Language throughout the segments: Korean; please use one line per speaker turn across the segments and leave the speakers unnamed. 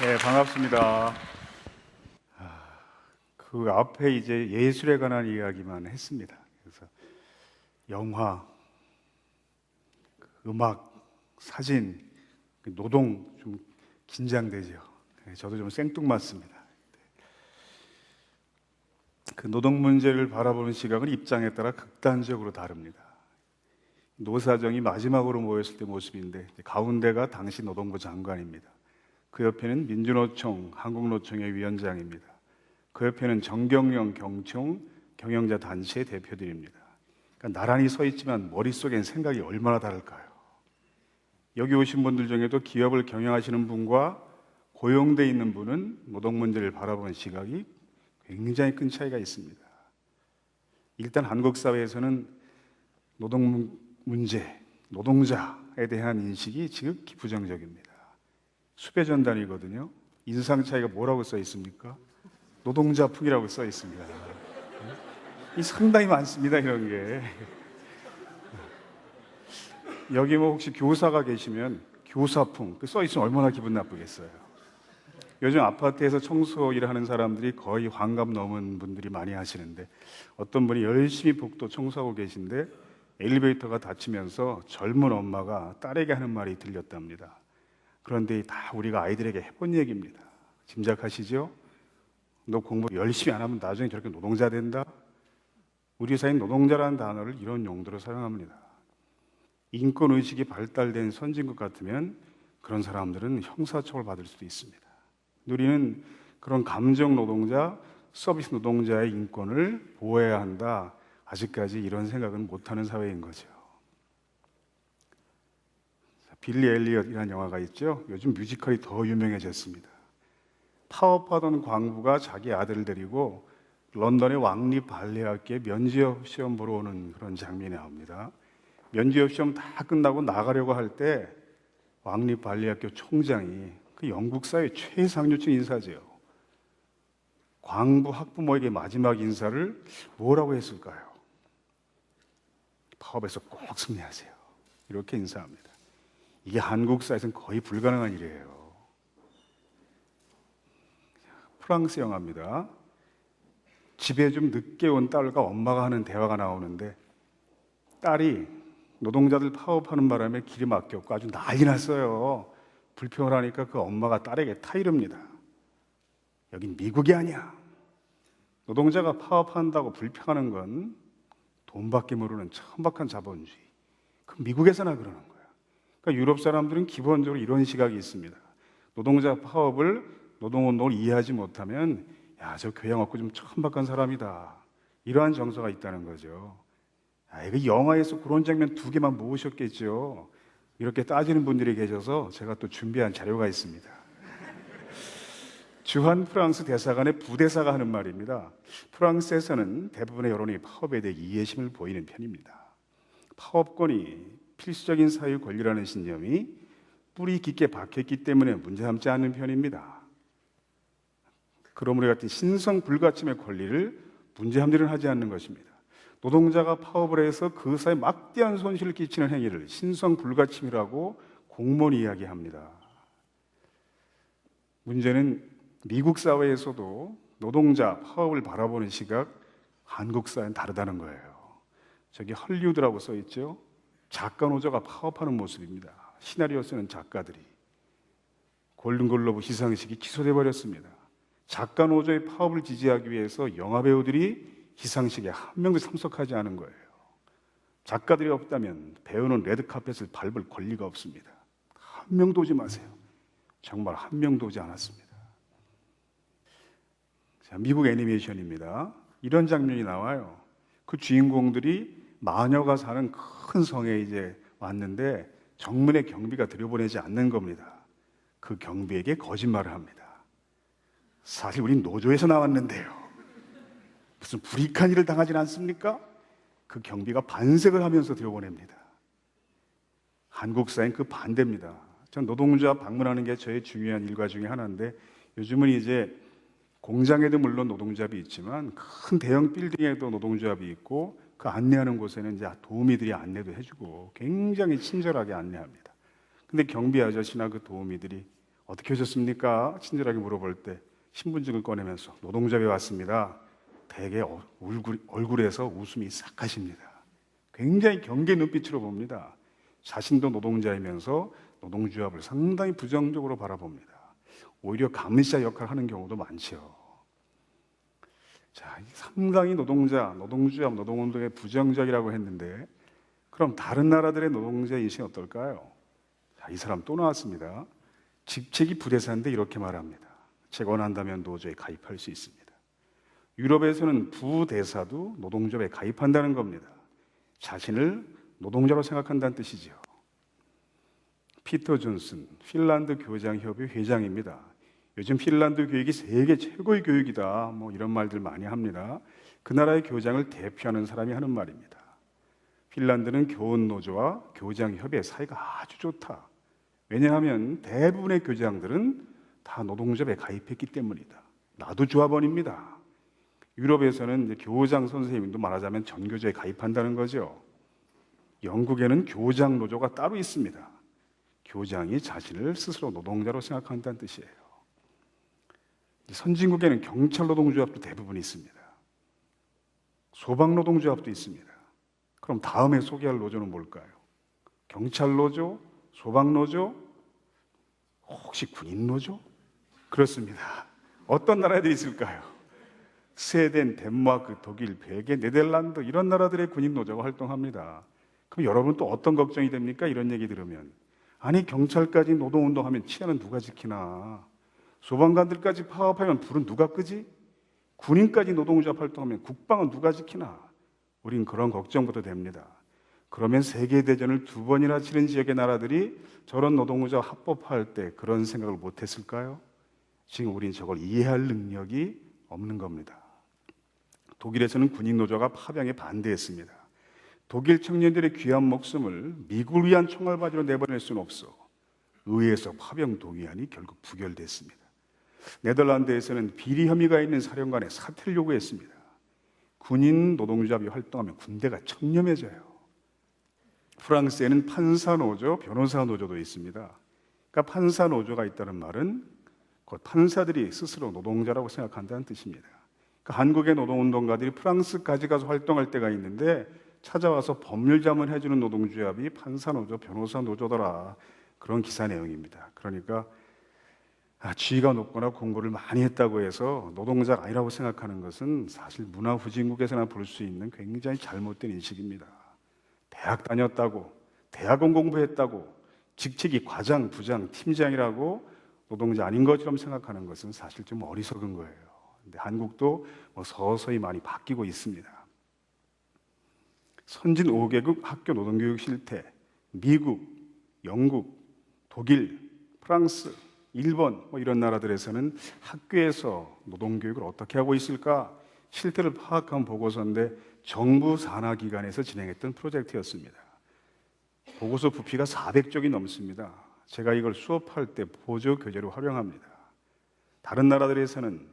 네, 반갑습니다. 그 앞에 이제 예술에 관한 이야기만 했습니다. 그래서 영화, 음악, 사진, 노동 좀 긴장되죠. 네, 저도 좀 생뚱맞습니다. 그 노동 문제를 바라보는 시각은 입장에 따라 극단적으로 다릅니다. 노사정이 마지막으로 모였을 때 모습인데 가운데가 당시 노동부 장관입니다. 그 옆에는 민주노총, 한국노총의 위원장입니다. 그 옆에는 정경영 경총, 경영자 단체의 대표들입니다. 그러니까 나란히 서 있지만 머릿속엔 생각이 얼마나 다를까요? 여기 오신 분들 중에도 기업을 경영하시는 분과 고용되어 있는 분은 노동 문제를 바라보는 시각이 굉장히 큰 차이가 있습니다. 일단 한국 사회에서는 노동 문제, 노동자에 대한 인식이 지극히 부정적입니다. 수배 전단이거든요. 인상 차이가 뭐라고 써 있습니까? 노동자풍이라고 써 있습니다. 이 상당히 많습니다, 이런 게. 여기 뭐 혹시 교사가 계시면 교사풍 써 있으면 얼마나 기분 나쁘겠어요. 요즘 아파트에서 청소 일하는 사람들이 거의 환갑 넘은 분들이 많이 하시는데 어떤 분이 열심히 복도 청소하고 계신데 엘리베이터가 닫히면서 젊은 엄마가 딸에게 하는 말이 들렸답니다. 그런데 다 우리가 아이들에게 해본 얘기입니다. 짐작하시죠? 너 공부 열심히 안 하면 나중에 저렇게 노동자 된다? 우리 사회는 노동자라는 단어를 이런 용도로 사용합니다. 인권의식이 발달된 선진국 같으면 그런 사람들은 형사처벌 받을 수도 있습니다. 우리는 그런 감정 노동자, 서비스 노동자의 인권을 보호해야 한다. 아직까지 이런 생각은 못하는 사회인 거죠. 빌리 엘리엇이라는 영화가 있죠. 요즘 뮤지컬이 더 유명해졌습니다. 파업하던 광부가 자기 아들을 데리고 런던의 왕립 발레학교에 면지업 시험 보러 오는 그런 장면이 나옵니다. 면지업 시험 다 끝나고 나가려고 할 때 왕립 발레학교 총장이 그 영국 사회 최상류층 인사죠. 광부 학부모에게 마지막 인사를 뭐라고 했을까요? 파업에서 꼭 승리하세요. 이렇게 인사합니다. 이게 한국 사회에서는 거의 불가능한 일이에요. 프랑스 영화입니다. 집에 좀 늦게 온 딸과 엄마가 하는 대화가 나오는데 딸이 노동자들 파업하는 바람에 길이 막혔고 아주 난리 났어요. 불평을 하니까 그 엄마가 딸에게 타이릅니다. 여긴 미국이 아니야. 노동자가 파업한다고 불평하는 건 돈밖에 모르는 천박한 자본주의. 그 미국에서나 그러는 거야. 그러니까 유럽 사람들은 기본적으로 이런 시각이 있습니다. 노동자 파업을, 노동운동을 이해하지 못하면 야, 저 교양 없고 좀 천박한 사람이다. 이러한 정서가 있다는 거죠. 이거 영화에서 그런 장면 두 개만 모으셨겠죠. 이렇게 따지는 분들이 계셔서 제가 또 준비한 자료가 있습니다. 주한 프랑스 대사관의 부대사가 하는 말입니다. 프랑스에서는 대부분의 여론이 파업에 대해 이해심을 보이는 편입니다. 파업권이 필수적인 사회 권리라는 신념이 뿌리 깊게 박혔기 때문에 문제 삼지 않는 편입니다. 그러므로 같은 신성 불가침의 권리를 문제함들은 하지 않는 것입니다. 노동자가 파업을 해서 그 사회에 막대한 손실을 끼치는 행위를 신성 불가침이라고 공무원이 이야기합니다. 문제는 미국 사회에서도 노동자 파업을 바라보는 시각 한국 사회는 다르다는 거예요. 저기 헐리우드라고 써 있죠. 작가 노조가 파업하는 모습입니다. 시나리오 쓰는 작가들이. 골든글로브 시상식이 취소돼 버렸습니다. 작가 노조의 파업을 지지하기 위해서 영화 배우들이 시상식에 한 명도 참석하지 않은 거예요. 작가들이 없다면 배우는 레드카펫을 밟을 권리가 없습니다. 한 명도 오지 마세요. 정말 한 명도 오지 않았습니다. 자, 미국 애니메이션입니다. 이런 장면이 나와요. 그 주인공들이 마녀가 사는 큰 성에 이제 왔는데 정문에 경비가 들여보내지 않는 겁니다. 그 경비에게 거짓말을 합니다. 사실 우린 노조에서 나왔는데요. 무슨 불이익한 일을 당하진 않습니까? 그 경비가 반색을 하면서 들여보냅니다. 한국 사회는 그 반대입니다. 전 노동자 방문하는 게 저의 중요한 일과 중에 하나인데 요즘은 이제 공장에도 물론 노동조합이 있지만 큰 대형 빌딩에도 노동조합이 있고 그 안내하는 곳에는 이제 도우미들이 안내도 해주고 굉장히 친절하게 안내합니다. 근데 경비 아저씨나 그 도우미들이 어떻게 오셨습니까? 친절하게 물어볼 때 신분증을 꺼내면서 노동조합에 왔습니다. 대개 얼굴에서 웃음이 싹 가십니다. 굉장히 경계 눈빛으로 봅니다. 자신도 노동자이면서 노동조합을 상당히 부정적으로 바라봅니다. 오히려 감시자 역할을 하는 경우도 많죠. 자, 상당히 노동조합, 노동운동에 부정적이라고 했는데 그럼 다른 나라들의 노동자 인식은 어떨까요? 자, 이 사람 또 나왔습니다. 직책이 부대사인데 이렇게 말합니다. 제가 원한다면 노조에 가입할 수 있습니다. 유럽에서는 부대사도 노동조합에 가입한다는 겁니다. 자신을 노동자로 생각한다는 뜻이죠. 피터 존슨, 핀란드 교장협의 회장입니다. 요즘 핀란드 교육이 세계 최고의 교육이다, 이런 말들 많이 합니다. 그 나라의 교장을 대표하는 사람이 하는 말입니다. 핀란드는 교원노조와 교장협의 사이가 아주 좋다. 왜냐하면 대부분의 교장들은 다 노동조합에 가입했기 때문이다. 나도 조합원입니다. 유럽에서는 교장 선생님도 말하자면 전교조에 가입한다는 거죠. 영국에는 교장 노조가 따로 있습니다. 교장이 자신을 스스로 노동자로 생각한다는 뜻이에요. 선진국에는 경찰 노동조합도 대부분 있습니다. 소방 노동조합도 있습니다. 그럼 다음에 소개할 노조는 뭘까요? 경찰 노조, 소방 노조, 혹시 군인 노조? 그렇습니다. 어떤 나라들이 있을까요? 스웨덴, 덴마크, 독일, 벨기에, 네덜란드 이런 나라들의 군인 노조가 활동합니다. 그럼 여러분 또 어떤 걱정이 됩니까? 이런 얘기 들으면 아니 경찰까지 노동운동하면 치안은 누가 지키나? 소방관들까지 파업하면 불은 누가 끄지? 군인까지 노동조합 활동하면 국방은 누가 지키나? 우린 그런 걱정부터 됩니다. 그러면 세계대전을 2번이나 치른 지역의 나라들이 저런 노동조합 합법화할 때 그런 생각을 못했을까요? 지금 우린 저걸 이해할 능력이 없는 겁니다. 독일에서는 군인노조가 파병에 반대했습니다. 독일 청년들의 귀한 목숨을 미국을 위한 총알바지로 내보낼 수는 없어. 의회에서 파병 동의안이 결국 부결됐습니다. 네덜란드에서는 비리 혐의가 있는 사령관의 사퇴를 요구했습니다. 군인 노동조합이 활동하면 군대가 청렴해져요. 프랑스에는 판사노조, 변호사노조도 있습니다. 그러니까 판사노조가 있다는 말은 곧 판사들이 스스로 노동자라고 생각한다는 뜻입니다. 그러니까 한국의 노동운동가들이 프랑스까지 가서 활동할 때가 있는데 찾아와서 법률 자문해주는 노동조합이 판사노조, 변호사노조더라. 그런 기사 내용입니다. 그러니까 지위가 높거나 공부를 많이 했다고 해서 노동자가 아니라고 생각하는 것은 사실 문화후진국에서나 볼 수 있는 굉장히 잘못된 인식입니다. 대학 다녔다고, 대학원 공부했다고, 직책이 과장, 부장, 팀장이라고 노동자 아닌 것처럼 생각하는 것은 사실 좀 어리석은 거예요. 근데 한국도 서서히 많이 바뀌고 있습니다. 선진 5개국 학교 노동교육 실태, 미국, 영국, 독일, 프랑스, 일본 이런 나라들에서는 학교에서 노동교육을 어떻게 하고 있을까 실태를 파악한 보고서인데 정부 산하기관에서 진행했던 프로젝트였습니다. 보고서 부피가 400쪽이 넘습니다. 제가 이걸 수업할 때 보조 교재로 활용합니다. 다른 나라들에서는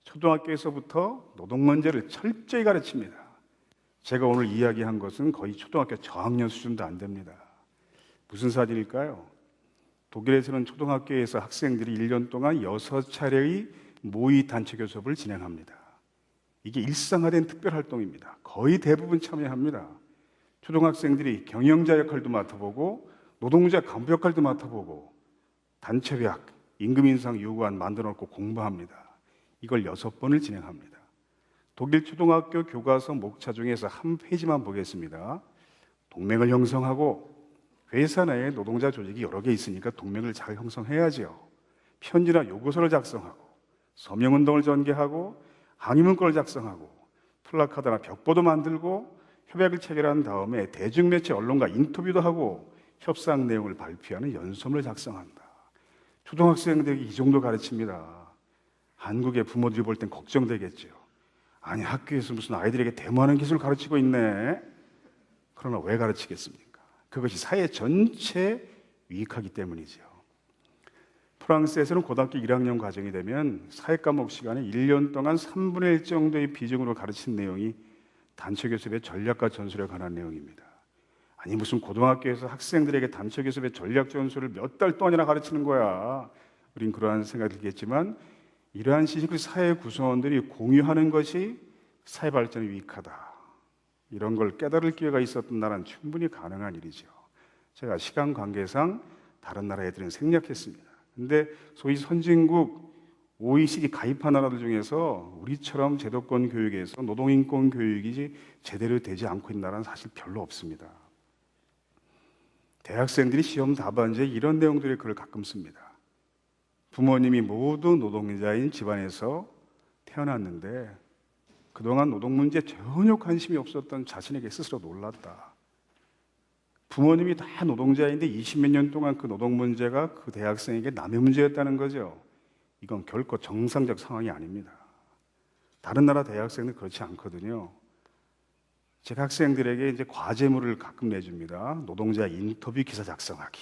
초등학교에서부터 노동 문제를 철저히 가르칩니다. 제가 오늘 이야기한 것은 거의 초등학교 저학년 수준도 안 됩니다. 무슨 사실일까요? 독일에서는 초등학교에서 학생들이 1년 동안 6차례의 모의 단체 교섭을 진행합니다. 이게 일상화된 특별활동입니다. 거의 대부분 참여합니다. 초등학생들이 경영자 역할도 맡아보고 노동자 간부 역할도 맡아보고 단체회학, 임금 인상 요구안 만들어 놓고 공부합니다. 이걸 6번을 진행합니다. 독일 초등학교 교과서 목차 중에서 한 페이지만 보겠습니다. 동맹을 형성하고 회사 내에 노동자 조직이 여러 개 있으니까 동맹을 잘 형성해야죠. 편지나 요구서를 작성하고 서명운동을 전개하고 항의문건을 작성하고 플래카드나 벽보도 만들고 협약을 체결한 다음에 대중매체 언론과 인터뷰도 하고 협상 내용을 발표하는 연설문을 작성한다. 초등학생들에게 이 정도 가르칩니다. 한국의 부모들이 볼 땐 걱정되겠죠. 아니 학교에서 무슨 아이들에게 데모하는 기술을 가르치고 있네. 그러나 왜 가르치겠습니까? 그것이 사회 전체에 유익하기 때문이죠. 프랑스에서는 고등학교 1학년 과정이 되면 사회 과목 시간에 1년 동안 3분의 1 정도의 비중으로 가르친 내용이 단체 교섭의 전략과 전술에 관한 내용입니다. 아니 무슨 고등학교에서 학생들에게 단체 교섭의 전략 전술을 몇 달 동안이나 가르치는 거야. 우린 그러한 생각이 들겠지만 이러한 시식을 사회 구성원들이 공유하는 것이 사회 발전에 유익하다. 이런 걸 깨달을 기회가 있었던 나라는 충분히 가능한 일이죠. 제가 시간 관계상 다른 나라 애들은 생략했습니다. 근데 소위 선진국 OECD 가입한 나라들 중에서 우리처럼 제도권 교육에서 노동인권 교육이 제대로 되지 않고 있는 나라는 사실 별로 없습니다. 대학생들이 시험 답안지에 이런 내용들의 글을 가끔 씁니다. 부모님이 모두 노동자인 집안에서 태어났는데 그동안 노동 문제에 전혀 관심이 없었던 자신에게 스스로 놀랐다. 부모님이 다 노동자인데 20몇 년 동안 그 노동 문제가 그 대학생에게 남의 문제였다는 거죠. 이건 결코 정상적 상황이 아닙니다. 다른 나라 대학생은 그렇지 않거든요. 제가 학생들에게 이제 과제물을 가끔 내줍니다. 노동자 인터뷰 기사 작성하기.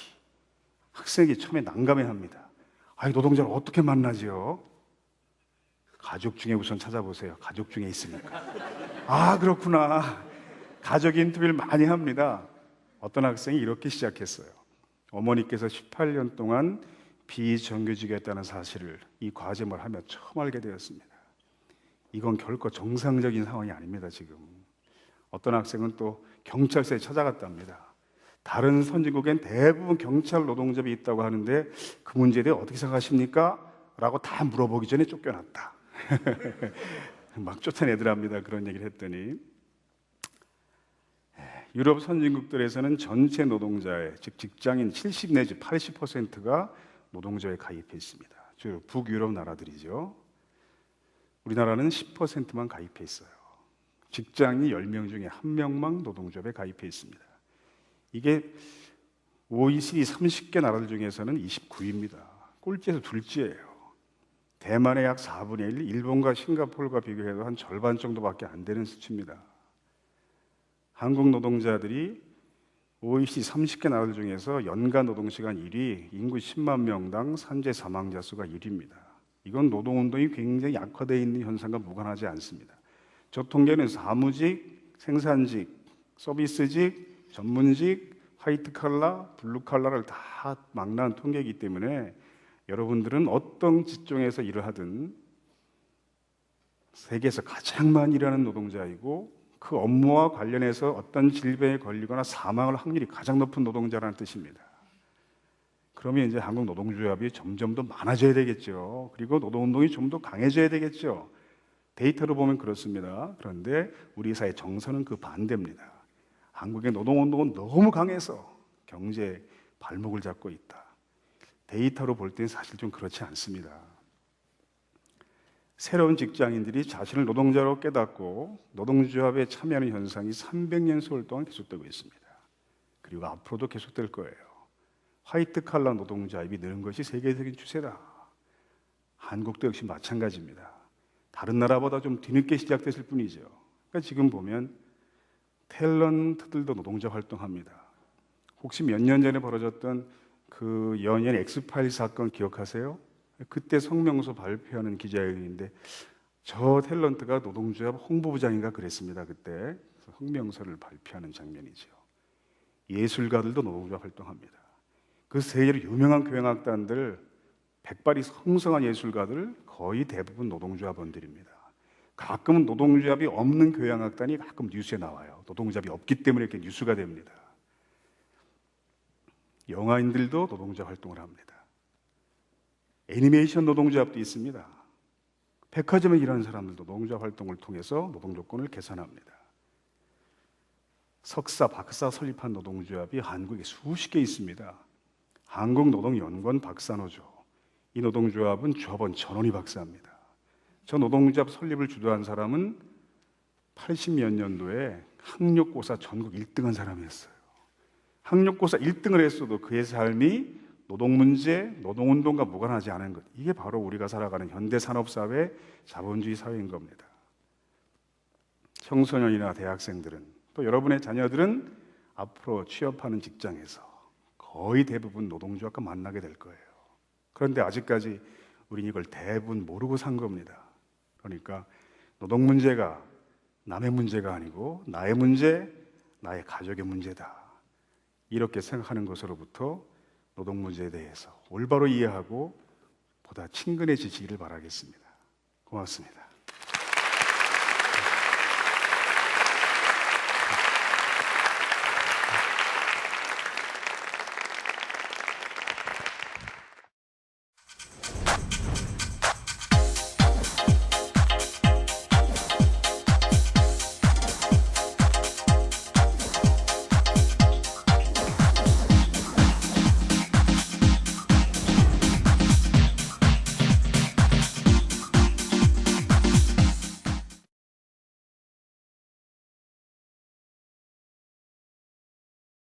학생이 처음에 난감해합니다. 아니, 노동자를 어떻게 만나죠? 가족 중에 우선 찾아보세요. 가족 중에 있습니까? 아, 그렇구나. 가족 인터뷰를 많이 합니다. 어떤 학생이 이렇게 시작했어요. 어머니께서 18년 동안 비정규직이었다는 사실을 이 과제물 하며 처음 알게 되었습니다. 이건 결코 정상적인 상황이 아닙니다, 지금. 어떤 학생은 또 경찰서에 찾아갔답니다. 다른 선진국엔 대부분 경찰 노동조합이 있다고 하는데 그 문제에 대해 어떻게 생각하십니까? 라고 다 물어보기 전에 쫓겨났다. 막 쫓아내더랍니다. 그런 얘기를 했더니 유럽 선진국들에서는 전체 노동자의 즉 직장인 70 내지 80%가 노동조에 가입해 있습니다. 주로 북유럽 나라들이죠. 우리나라는 10%만 가입해 있어요. 직장인 10명 중에 1명만 노동조합에 가입해 있습니다. 이게 OECD 30개 나라들 중에서는 29위입니다. 꼴찌에서 둘째예요. 대만의 약 4분의 1, 일본과 싱가포르가 비교해도 한 절반 정도밖에 안 되는 수치입니다. 한국 노동자들이 OECD 30개 나라들 중에서 연간 노동시간 1위, 인구 10만 명당 산재 사망자 수가 1위입니다. 이건 노동운동이 굉장히 약화되어 있는 현상과 무관하지 않습니다. 저 통계는 사무직, 생산직, 서비스직, 전문직, 화이트 칼라, 블루 칼라를 다 망라한 통계이기 때문에 여러분들은 어떤 직종에서 일을 하든 세계에서 가장 많이 일하는 노동자이고 그 업무와 관련해서 어떤 질병에 걸리거나 사망할 확률이 가장 높은 노동자라는 뜻입니다. 그러면 이제 한국 노동조합이 점점 더 많아져야 되겠죠. 그리고 노동운동이 좀 더 강해져야 되겠죠. 데이터로 보면 그렇습니다. 그런데 우리 사회 정서는 그 반대입니다. 한국의 노동운동은 너무 강해서 경제에 발목을 잡고 있다. 데이터로 볼 때는 사실 좀 그렇지 않습니다. 새로운 직장인들이 자신을 노동자로 깨닫고 노동조합에 참여하는 현상이 300년 세월 동안 계속되고 있습니다. 그리고 앞으로도 계속될 거예요. 화이트 칼라 노동자입이 느는 것이 세계적인 추세다. 한국도 역시 마찬가지입니다. 다른 나라보다 좀 뒤늦게 시작됐을 뿐이죠. 그러니까 지금 보면 탤런트들도 노동자 활동합니다. 혹시 몇 년 전에 벌어졌던 그 연예인 엑스파일 사건 기억하세요? 그때 성명서 발표하는 기자회견인데 저 탤런트가 노동조합 홍보부장인가 그랬습니다. 그때 성명서를 발표하는 장면이죠. 예술가들도 노동조합 활동합니다. 그 세계로 유명한 교향악단들, 백발이 성성한 예술가들 거의 대부분 노동조합원들입니다. 가끔은 노동조합이 없는 교향악단이 가끔 뉴스에 나와요. 노동조합이 없기 때문에 이렇게 뉴스가 됩니다. 영화인들도 노동조합 활동을 합니다. 애니메이션 노동조합도 있습니다. 백화점에 일하는 사람들도 노동조합 활동을 통해서 노동조건을 개선합니다. 석사, 박사 설립한 노동조합이 한국에 수십 개 있습니다. 한국노동연구원 박사노조. 이 노동조합은 조합원 전원이 박사입니다. 저 노동조합 설립을 주도한 사람은 80몇 년도에 학력고사 전국 1등한 사람이었어요. 학력고사 1등을 했어도 그의 삶이 노동문제, 노동운동과 무관하지 않은 것. 이게 바로 우리가 살아가는 현대산업사회, 자본주의 사회인 겁니다. 청소년이나 대학생들은 또 여러분의 자녀들은 앞으로 취업하는 직장에서 거의 대부분 노동조합과 만나게 될 거예요. 그런데 아직까지 우리는 이걸 대부분 모르고 산 겁니다. 그러니까 노동 문제가 남의 문제가 아니고 나의 문제, 나의 가족의 문제다. 이렇게 생각하는 것으로부터 노동 문제에 대해서 올바로 이해하고 보다 친근해지시기를 바라겠습니다. 고맙습니다.